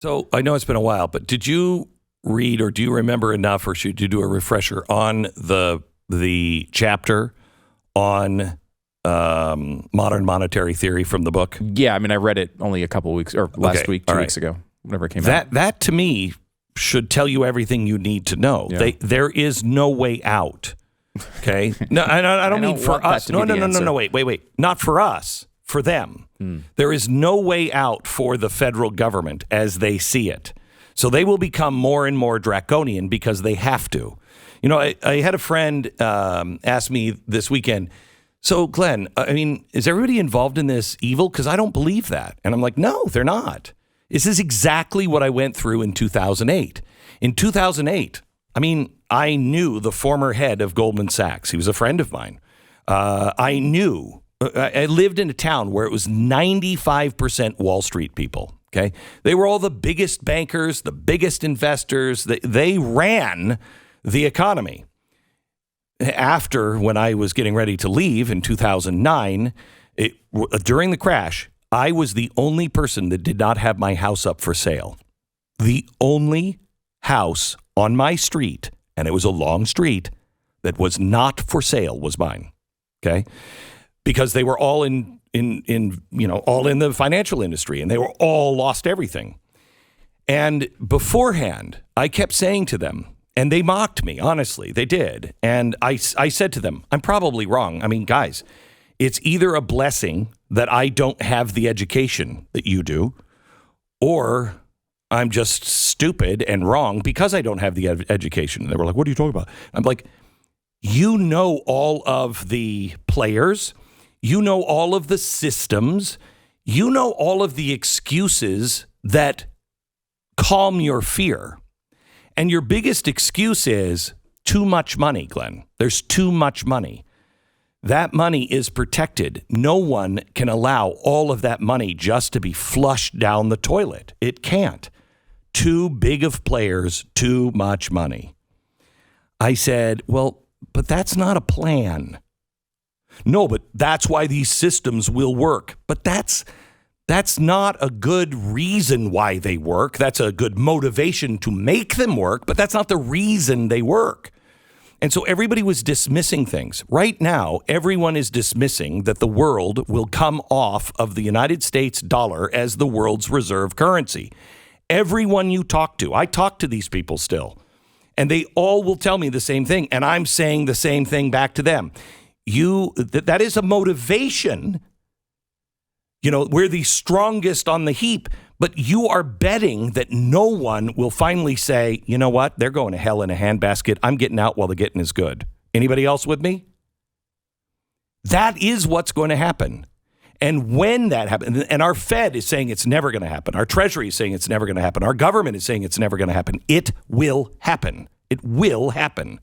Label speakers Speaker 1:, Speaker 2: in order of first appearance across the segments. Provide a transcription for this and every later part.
Speaker 1: So I know it's been a while, but did you read or do you remember enough, or should you do a refresher on the chapter on modern monetary theory from the book?
Speaker 2: Yeah, I mean, I read it only a couple weeks, or last week, 2 weeks ago, whenever it came out.
Speaker 1: That to me should tell you everything you need to know.
Speaker 2: Yeah.
Speaker 1: There is no way out. Okay? No, I don't mean for us. No, wait. Not for us, for them. There is no way out for the federal government as they see it. So they will become more and more draconian because they have to. You know, I had a friend ask me this weekend, so Glenn, I mean, is everybody involved in this evil? Because I don't believe that. And I'm like, no, they're not. This is exactly what I went through in 2008. In 2008, I mean, I knew the former head of Goldman Sachs. He was a friend of mine. I lived in a town where it was 95% Wall Street people. Okay. They were all the biggest bankers, the biggest investors. They ran the economy. After, when I was getting ready to leave in 2009, during the crash, I was the only person that did not have my house up for sale. The only house on my street, and it was a long street, that was not for sale was mine. Okay? Because they were all in the financial industry, and they were all lost everything. And beforehand, I kept saying to them, and they mocked me, honestly, they did. And I said to them, I'm probably wrong. I mean, guys, it's either a blessing that I don't have the education that you do, or I'm just stupid and wrong because I don't have the education. And they were like, what are you talking about? I'm like, you know all of the players. You know all of the systems. You know all of the excuses that calm your fear. And your biggest excuse is too much money, Glenn. There's too much money. That money is protected. No one can allow all of that money just to be flushed down the toilet. It can't. Too big of players, too much money. I said, well, but that's not a plan. No, but that's why these systems will work. But that's not a good reason why they work. That's a good motivation to make them work, but that's not the reason they work. And so everybody was dismissing things. Right now, everyone is dismissing that the world will come off of the United States dollar as the world's reserve currency. Everyone you talk to, I talk to these people still, and they all will tell me the same thing, and I'm saying the same thing back to them. That is a motivation. You know, we're the strongest on the heap, but you are betting that no one will finally say, you know what, they're going to hell in a handbasket. I'm getting out while the getting is good. Anybody else with me? That is what's going to happen. And when that happens, and our Fed is saying it's never going to happen. Our Treasury is saying it's never going to happen. Our government is saying it's never going to happen. It will happen. It will happen.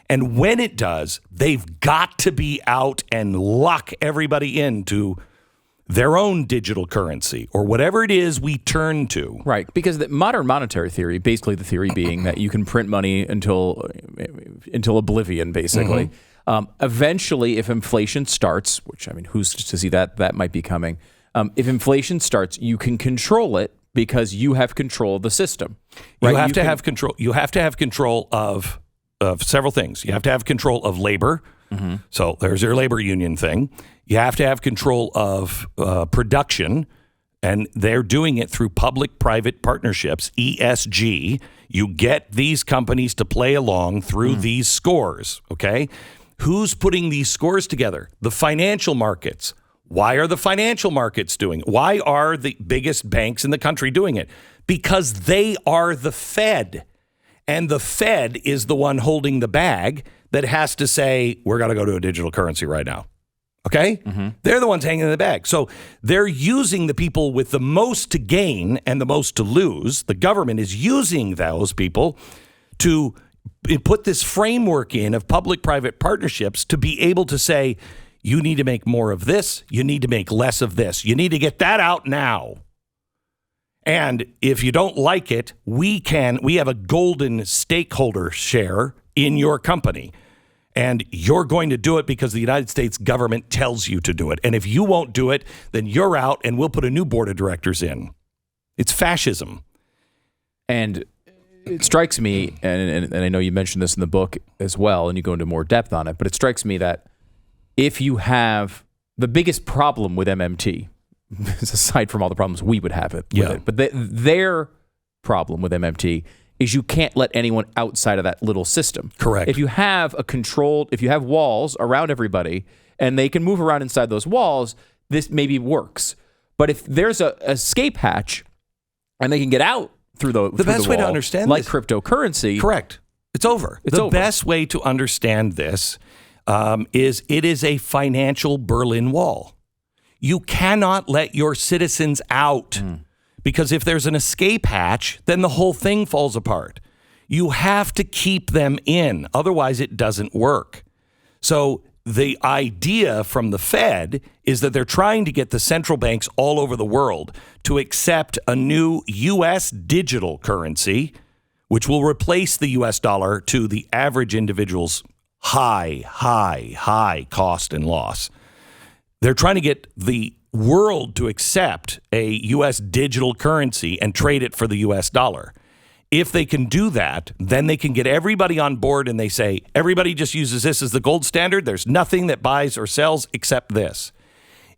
Speaker 1: And when it does, they've got to be out and lock everybody into their own digital currency or whatever it is we turn to.
Speaker 2: Right, because the modern monetary theory, basically the theory being that you can print money until oblivion, basically. Mm-hmm. Eventually, if inflation starts, which, I mean, who's to see that might be coming. If inflation starts, you can control it because you have control of the system. Right?
Speaker 1: You have to have control. You have to have control of several things. You have to have control of labor. Mm-hmm. So there's your labor union thing. You have to have control of production, and they're doing it through public-private partnerships, ESG. You get these companies to play along through these scores, okay? Who's putting these scores together? The financial markets. Why are the financial markets doing it? Why are the biggest banks in the country doing it? Because they are the Fed. And the Fed is the one holding the bag that has to say, we're going to go to a digital currency right now. Okay? Mm-hmm. They're the ones hanging the bag. So they're using the people with the most to gain and the most to lose. The government is using those people to put this framework in of public-private partnerships to be able to say, you need to make more of this. You need to make less of this. You need to get that out now. And if you don't like it, we have a golden stakeholder share in your company. And you're going to do it because the United States government tells you to do it. And if you won't do it, then you're out and we'll put a new board of directors in. It's fascism.
Speaker 2: And it strikes me, and I know you mentioned this in the book as well, and you go into more depth on it, but it strikes me that if you have the biggest problem with MMT, aside from all the problems we would have with it, but their problem with MMT is you can't let anyone outside of that little system.
Speaker 1: Correct.
Speaker 2: If you have if you have walls around everybody and they can move around inside those walls, this maybe works. But if there's a escape hatch and they can get out through the
Speaker 1: best way to
Speaker 2: wall,
Speaker 1: understand
Speaker 2: like
Speaker 1: this,
Speaker 2: cryptocurrency.
Speaker 1: Correct. It's over. The best way to understand this is it is a financial Berlin Wall. You cannot let your citizens out because if there's an escape hatch, then the whole thing falls apart. You have to keep them in. Otherwise, it doesn't work. So the idea from the Fed is that they're trying to get the central banks all over the world to accept a new U.S. digital currency, which will replace the U.S. dollar to the average individual's high cost and loss. They're trying to get the world to accept a U.S. digital currency and trade it for the U.S. dollar. If they can do that, then they can get everybody on board and they say, everybody just uses this as the gold standard. There's nothing that buys or sells except this.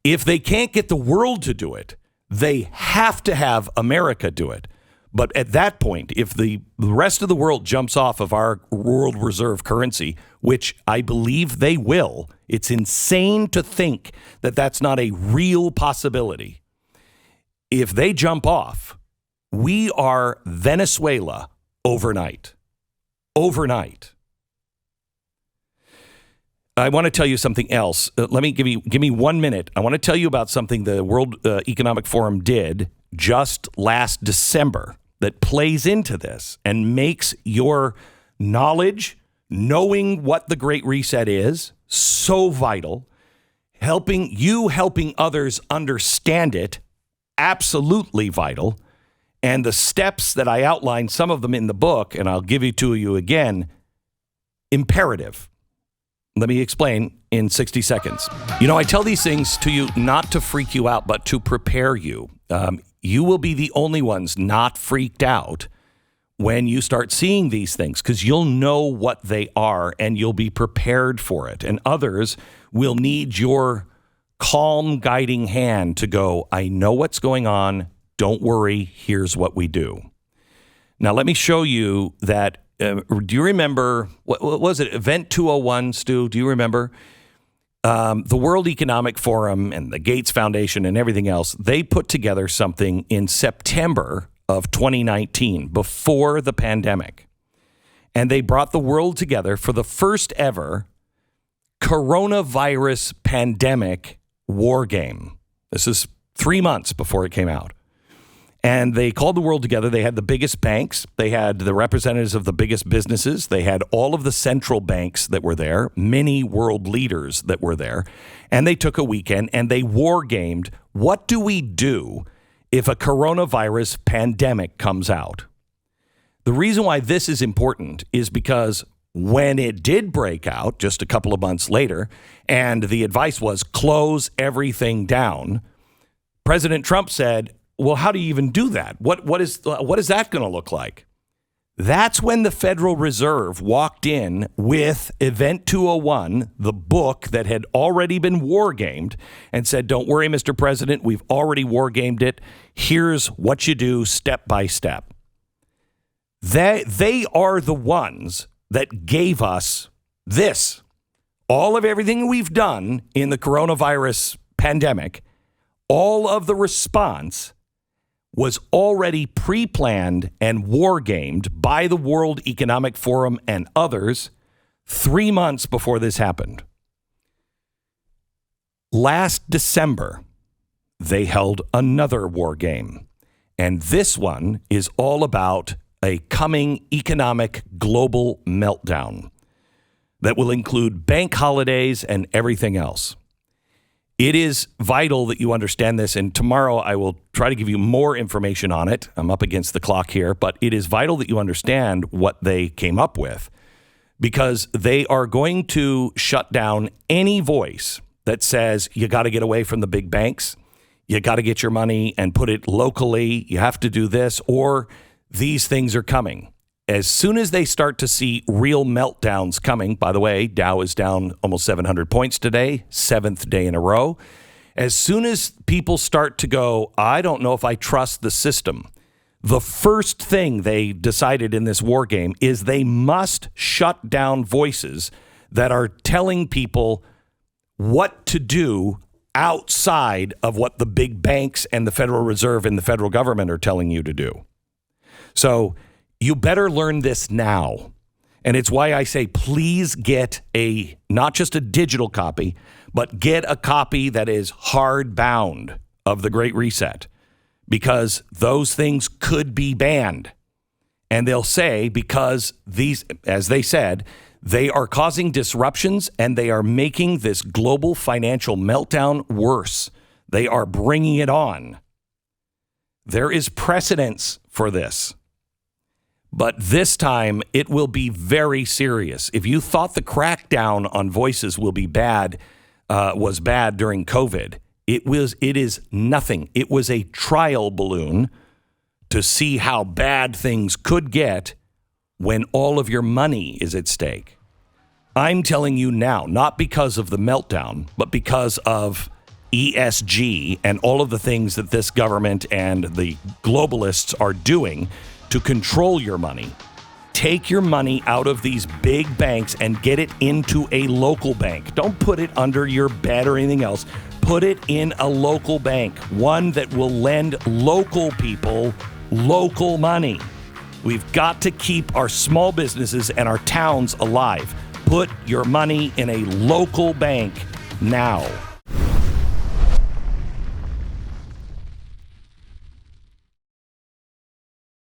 Speaker 1: If they can't get the world to do it, they have to have America do it. But at that point, if the rest of the world jumps off of our world reserve currency, which I believe they will, it's insane to think that that's not a real possibility. If they jump off, we are Venezuela overnight. Overnight. I want to tell you something else. Let me give me 1 minute. I want to tell you about something the World Economic Forum did just last December that plays into this and makes your knowledge, knowing what the Great Reset is, so vital. Helping others understand it, absolutely vital. And the steps that I outlined, some of them in the book, and I'll give it to you again, imperative. Let me explain in 60 seconds. You know, I tell these things to you not to freak you out, but to prepare you. You will be the only ones not freaked out when you start seeing these things because you'll know what they are and you'll be prepared for it. And others will need your calm guiding hand to go, I know what's going on. Don't worry. Here's what we do. Now, let me show you that. Do you remember, what was it? Event 201, Stu? Do you remember? The World Economic Forum and the Gates Foundation and everything else, they put together something in September of 2019, before the pandemic. And they brought the world together for the first ever coronavirus pandemic war game. This is 3 months before it came out. And they called the world together. They had the biggest banks. They had the representatives of the biggest businesses. They had all of the central banks that were there, many world leaders that were there. And they took a weekend and they war gamed. What do we do if a coronavirus pandemic comes out? The reason why this is important is because when it did break out just a couple of months later, and the advice was close everything down, President Trump said, well, how do you even do that? What is that going to look like? That's when the Federal Reserve walked in with Event 201, the book that had already been war gamed, and said, don't worry, Mr. President, we've already war gamed it. Here's what you do step by step. They are the ones that gave us this. All of everything we've done in the coronavirus pandemic, all of the response was already pre-planned and war-gamed by the World Economic Forum and others 3 months before this happened. Last December, they held another war game. And this one is all about a coming economic global meltdown that will include bank holidays and everything else. It is vital that you understand this, and tomorrow I will try to give you more information on it. I'm up against the clock here, but it is vital that you understand what they came up with because they are going to shut down any voice that says you got to get away from the big banks, you got to get your money and put it locally, you have to do this, or these things are coming. As soon as they start to see real meltdowns coming, by the way, Dow is down almost 700 points today, 7th day in a row. As soon as people start to go, I don't know if I trust the system, the first thing they decided in this war game is they must shut down voices that are telling people what to do outside of what the big banks and the Federal Reserve and the federal government are telling you to do. So you better learn this now. And it's why I say, please get not just a digital copy, but get a copy that is hardbound of the Great Reset, because those things could be banned. And they'll say, because these, as they said, they are causing disruptions and they are making this global financial meltdown worse. They are bringing it on. There is precedence for this. But this time, it will be very serious. If you thought the crackdown on voices was bad during COVID, it is nothing. It was a trial balloon to see how bad things could get when all of your money is at stake. I'm telling you now, not because of the meltdown, but because of ESG and all of the things that this government and the globalists are doing to control your money. Take your money out of these big banks and get it into a local bank. Don't put it under your bed or anything else. Put it in a local bank, one that will lend local people local money. We've got to keep our small businesses and our towns alive. Put your money in a local bank now.